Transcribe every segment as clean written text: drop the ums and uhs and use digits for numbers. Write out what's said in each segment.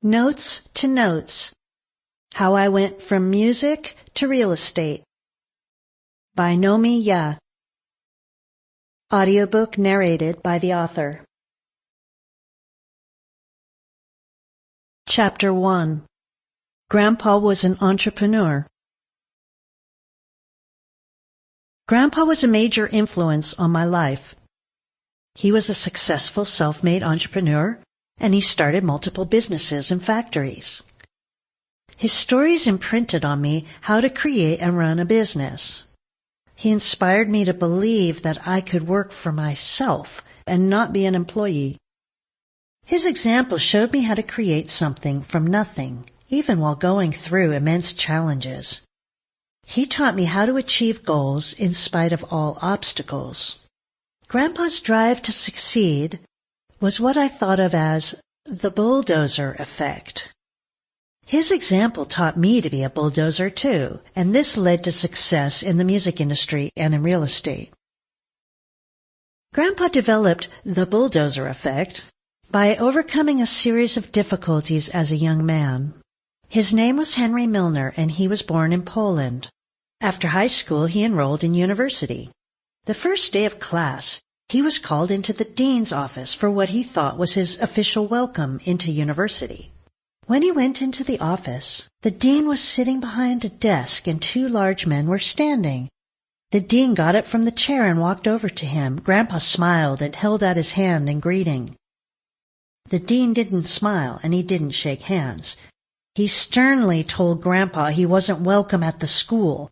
Notes to Notes: How I Went from Music to Real Estate by Nomi Yah. Audiobook narrated by the author. Chapter 1. Grandpa was an entrepreneur. Grandpa was a major influence on my life. He was a successful self-made entrepreneur, and he started multiple businesses and factories. His stories imprinted on me how to create and run a business. He inspired me to believe that I could work for myself and not be an employee. His example showed me how to create something from nothing, even while going through immense challenges. He taught me how to achieve goals in spite of all obstacles. Grandpa's drive to succeed was what I thought of as the bulldozer effect. His example taught me to be a bulldozer too, and this led to success in the music industry and in real estate. Grandpa developed the bulldozer effect by overcoming a series of difficulties as a young man. His name was Henry Milner, and he was born in Poland. After high school, he enrolled in university. The first day of class, he was called into the dean's office for what he thought was his official welcome into university. When he went into the office, the dean was sitting behind a desk and two large men were standing. The dean got up from the chair and walked over to him. Grandpa smiled and held out his hand in greeting. The dean didn't smile and he didn't shake hands. He sternly told Grandpa he wasn't welcome at the school.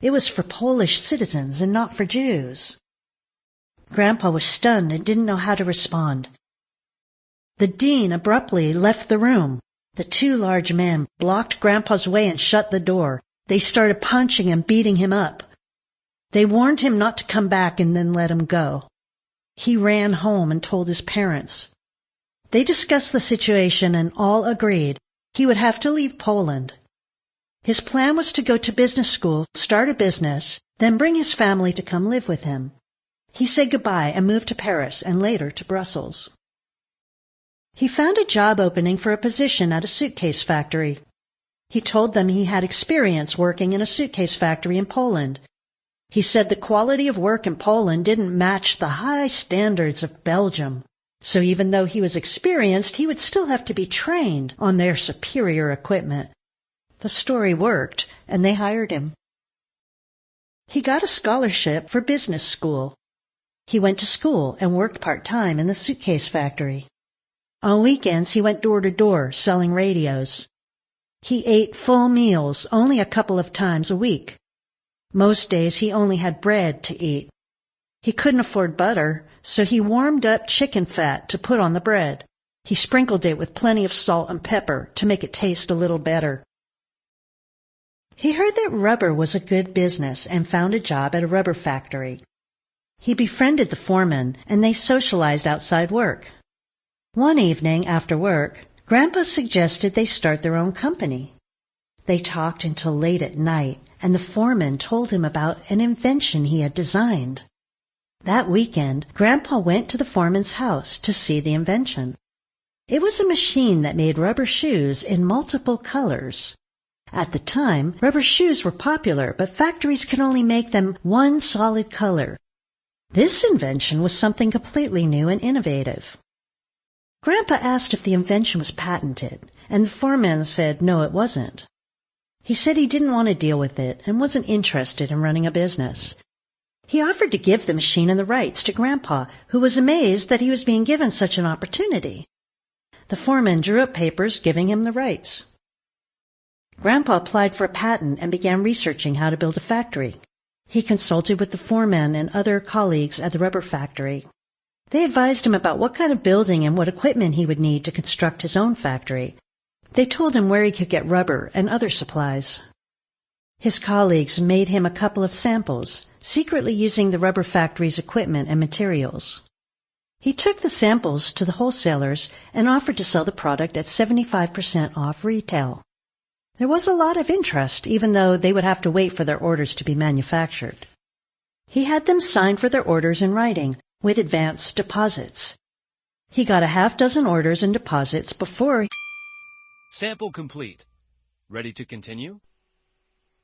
It was for Polish citizens and not for Jews. Grandpa was stunned and didn't know how to respond. The dean abruptly left the room. The two large men blocked Grandpa's way and shut the door. They started punching and beating him up. They warned him not to come back and then let him go. He ran home and told his parents. They discussed the situation and all agreed he would have to leave Poland. His plan was to go to business school, start a business, then bring his family to come live with him. He said goodbye and moved to Paris and later to Brussels. He found a job opening for a position at a suitcase factory. He told them he had experience working in a suitcase factory in Poland. He said the quality of work in Poland didn't match the high standards of Belgium. So even though he was experienced, he would still have to be trained on their superior equipment. The story worked, and they hired him. He got a scholarship for business school. He went to school and worked part-time in the suitcase factory. On weekends, he went door to door selling radios. He ate full meals only a couple of times a week. Most days, he only had bread to eat. He couldn't afford butter, so he warmed up chicken fat to put on the bread. He sprinkled it with plenty of salt and pepper to make it taste a little better. He heard that rubber was a good business and found a job at a rubber factory. He befriended the foreman, and they socialized outside work. One evening after work, Grandpa suggested they start their own company. They talked until late at night, and the foreman told him about an invention he had designed. That weekend, Grandpa went to the foreman's house to see the invention. It was a machine that made rubber shoes in multiple colors. At the time, rubber shoes were popular, but factories could only make them one solid color. This invention was something completely new and innovative. Grandpa asked if the invention was patented, and the foreman said no, it wasn't. He said he didn't want to deal with it and wasn't interested in running a business. He offered to give the machine and the rights to Grandpa, who was amazed that he was being given such an opportunity. The foreman drew up papers giving him the rights. Grandpa applied for a patent and began researching how to build a factory. He consulted with the foreman and other colleagues at the rubber factory. They advised him about what kind of building and what equipment he would need to construct his own factory. They told him where he could get rubber and other supplies. His colleagues made him a couple of samples, secretly using the rubber factory's equipment and materials. He took the samples to the wholesalers and offered to sell the product at 75% off retail. There was a lot of interest, even though they would have to wait for their orders to be manufactured. He had them sign for their orders in writing, with advance deposits. He got a half dozen orders and deposits before Sample complete. Ready to continue?